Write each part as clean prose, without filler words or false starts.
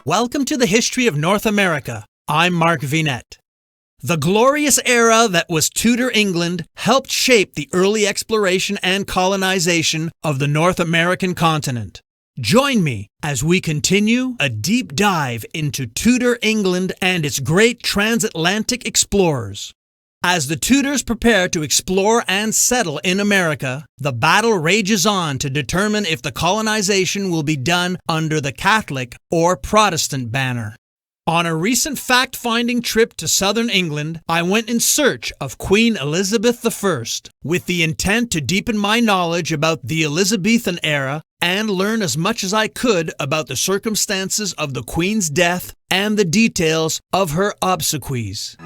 Welcome to the History of North America. I'm Mark Vinette. The glorious era that was Tudor England helped shape the early exploration and colonization of the North American continent. Join me as we continue a deep dive into Tudor England and its great transatlantic explorers. As the Tudors prepare to explore and settle in America, the battle rages on to determine if the colonization will be done under the Catholic or Protestant banner. On a recent fact-finding trip to southern England, I went in search of Queen Elizabeth I, with the intent to deepen my knowledge about the Elizabethan era and learn as much as I could about the circumstances of the Queen's death and the details of her obsequies.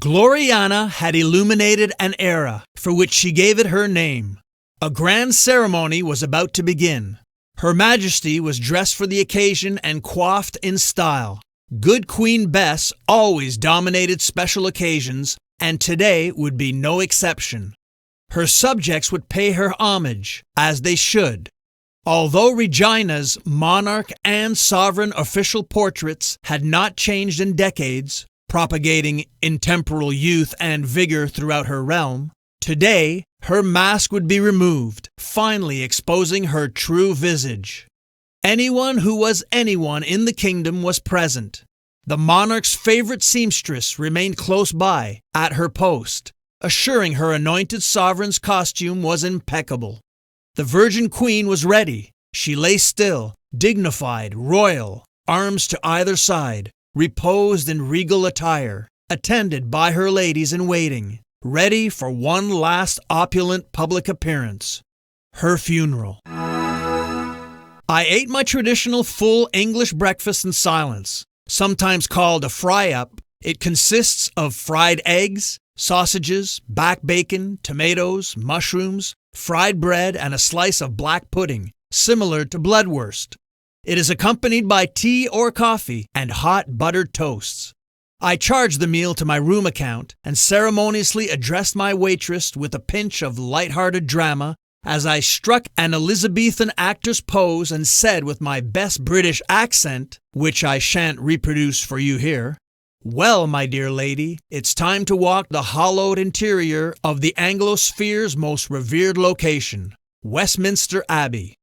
Gloriana had illuminated an era for which she gave it her name. A grand ceremony was about to begin. Her Majesty was dressed for the occasion and coiffed in style. Good Queen Bess always dominated special occasions, and today would be no exception. Her subjects would pay her homage, as they should. Although Regina's monarch and sovereign official portraits had not changed in decades, propagating intemporal youth and vigor throughout her realm, today her mask would be removed, finally exposing her true visage. Anyone who was anyone in the kingdom was present. The monarch's favorite seamstress remained close by, at her post, assuring her anointed sovereign's costume was impeccable. The Virgin Queen was ready. She lay still, dignified, royal, arms to either side, reposed in regal attire, attended by her ladies-in-waiting, ready for one last opulent public appearance, her funeral. I ate my traditional full English breakfast in silence, sometimes called a fry-up. It consists of fried eggs, sausages, back bacon, tomatoes, mushrooms, fried bread, and a slice of black pudding, similar to bloodwurst. It is accompanied by tea or coffee and hot buttered toasts. I charged the meal to my room account and ceremoniously addressed my waitress with a pinch of light-hearted drama as I struck an Elizabethan actor's pose and said with my best British accent, which I shan't reproduce for you here, "Well, my dear lady, it's time to walk the hallowed interior of the Anglosphere's most revered location, Westminster Abbey."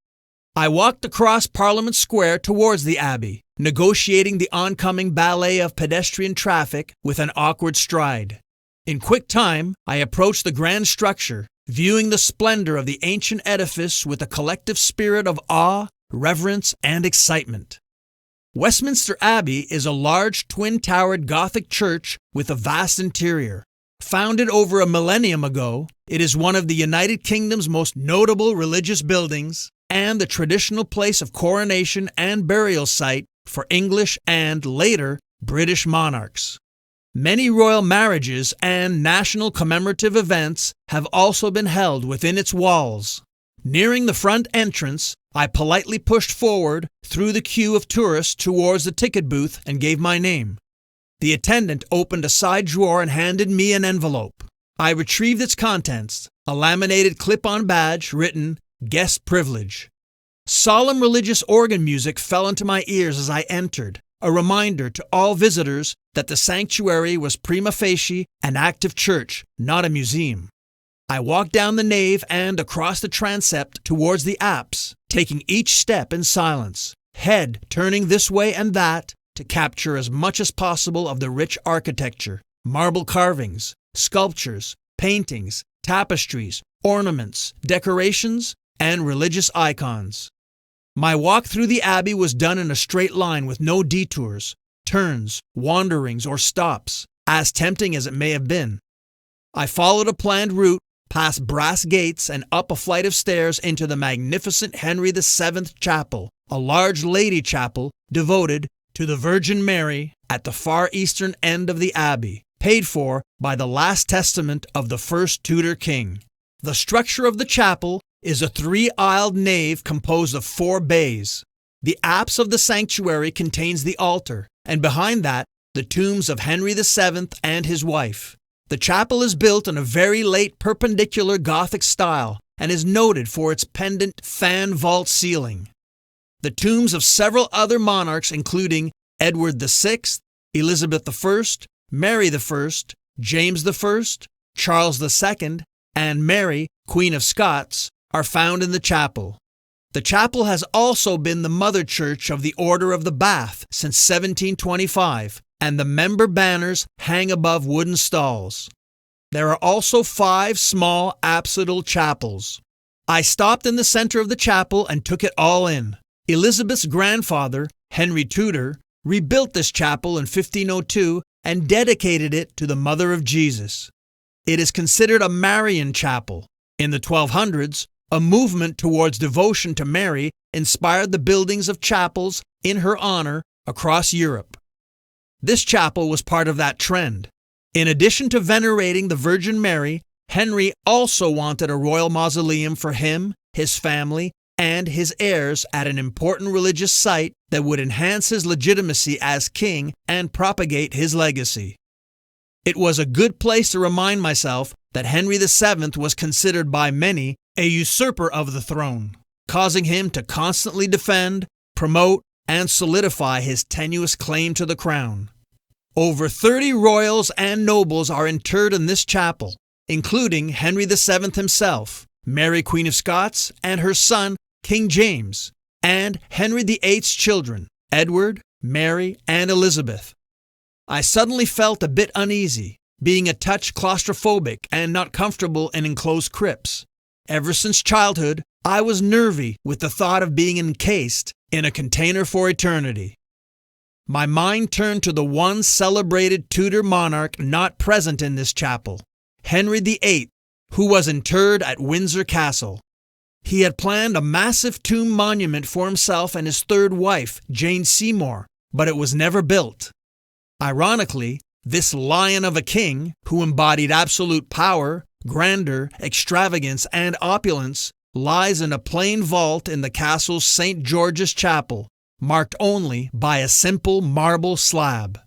I walked across Parliament Square towards the Abbey, negotiating the oncoming ballet of pedestrian traffic with an awkward stride. In quick time, I approached the grand structure, viewing the splendor of the ancient edifice with a collective spirit of awe, reverence, and excitement. Westminster Abbey is a large twin-towered Gothic church with a vast interior. Founded over a millennium ago, it is one of the United Kingdom's most notable religious buildings and the traditional place of coronation and burial site for English and, later, British monarchs. Many royal marriages and national commemorative events have also been held within its walls. Nearing the front entrance, I politely pushed forward through the queue of tourists towards the ticket booth and gave my name. The attendant opened a side drawer and handed me an envelope. I retrieved its contents, a laminated clip-on badge written, "Guest Privilege." Solemn religious organ music fell into my ears as I entered, a reminder to all visitors that the sanctuary was prima facie an active church, not a museum. I walked down the nave and across the transept towards the apse, taking each step in silence, head turning this way and that to capture as much as possible of the rich architecture, marble carvings, sculptures, paintings, tapestries, ornaments, decorations, and religious icons. My walk through the Abbey was done in a straight line with no detours, turns, wanderings, or stops, as tempting as it may have been. I followed a planned route, past brass gates and up a flight of stairs into the magnificent Henry VII Chapel, a large lady chapel devoted to the Virgin Mary at the far eastern end of the Abbey, paid for by the last testament of the first Tudor king. The structure of the chapel is a three-aisled nave composed of 4 bays. The apse of the sanctuary contains the altar, and behind that, the tombs of Henry VII and his wife. The chapel is built in a very late perpendicular Gothic style and is noted for its pendant fan vault ceiling. The tombs of several other monarchs, including Edward VI, Elizabeth I, Mary I, James I, Charles II, and Mary, Queen of Scots, are found in the chapel. The chapel has also been the mother church of the Order of the Bath since 1725, and the member banners hang above wooden stalls. There are also 5 small apsidal chapels. I stopped in the center of the chapel and took it all in. Elizabeth's grandfather, Henry Tudor, rebuilt this chapel in 1502 and dedicated it to the Mother of Jesus. It is considered a Marian chapel. In the 1200s, a movement towards devotion to Mary inspired the buildings of chapels in her honor across Europe. This chapel was part of that trend. In addition to venerating the Virgin Mary, Henry also wanted a royal mausoleum for him, his family, and his heirs at an important religious site that would enhance his legitimacy as king and propagate his legacy. It was a good place to remind myself that Henry VII was considered by many a usurper of the throne, causing him to constantly defend, promote, and solidify his tenuous claim to the crown. Over 30 royals and nobles are interred in this chapel, including Henry VII himself, Mary Queen of Scots, and her son, King James, and Henry VIII's children, Edward, Mary, and Elizabeth. I suddenly felt a bit uneasy, being a touch claustrophobic and not comfortable in enclosed crypts. Ever since childhood, I was nervy with the thought of being encased in a container for eternity. My mind turned to the one celebrated Tudor monarch not present in this chapel, Henry VIII, who was interred at Windsor Castle. He had planned a massive tomb monument for himself and his third wife, Jane Seymour, but it was never built. Ironically, this lion of a king, who embodied absolute power, grandeur, extravagance, and opulence, lies in a plain vault in the castle's St. George's Chapel, marked only by a simple marble slab.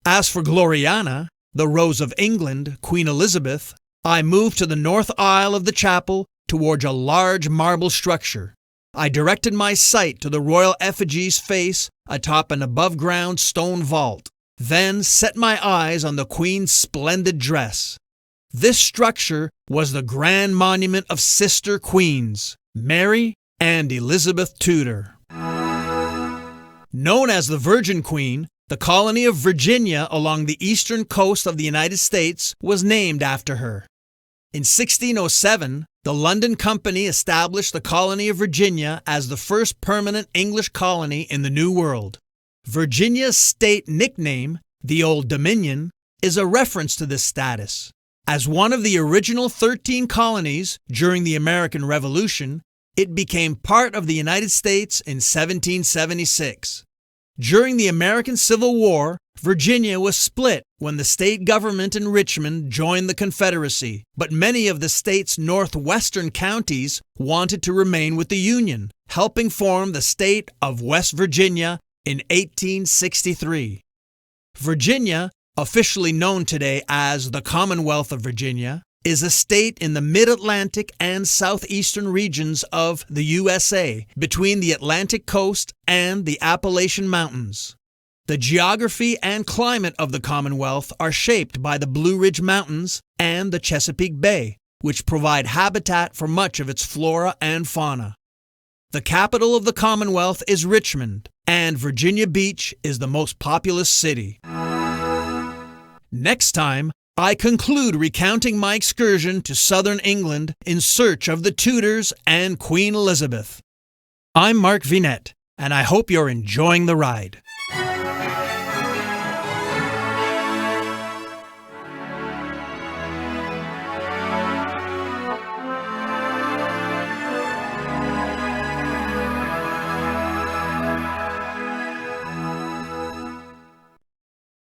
As for Gloriana, the Rose of England, Queen Elizabeth, I moved to the north aisle of the chapel towards a large marble structure. I directed my sight to the royal effigy's face atop an above-ground stone vault, then set my eyes on the Queen's splendid dress. This structure was the grand monument of sister queens, Mary and Elizabeth Tudor. Known as the Virgin Queen, the colony of Virginia along the eastern coast of the United States was named after her. In 1607, the London Company established the colony of Virginia as the first permanent English colony in the New World. Virginia's state nickname, the Old Dominion, is a reference to this status. As one of the original 13 colonies during the American Revolution, it became part of the United States in 1776. During the American Civil War, Virginia was split when the state government in Richmond joined the Confederacy, but many of the state's northwestern counties wanted to remain with the Union, helping form the state of West Virginia in 1863. Virginia, officially known today as the Commonwealth of Virginia, is a state in the mid-Atlantic and southeastern regions of the USA, between the Atlantic coast and the Appalachian Mountains. The geography and climate of the Commonwealth are shaped by the Blue Ridge Mountains and the Chesapeake Bay, which provide habitat for much of its flora and fauna. The capital of the Commonwealth is Richmond, and Virginia Beach is the most populous city. Next time, I conclude recounting my excursion to southern England in search of the Tudors and Queen Elizabeth. I'm Mark Vinette, and I hope you're enjoying the ride.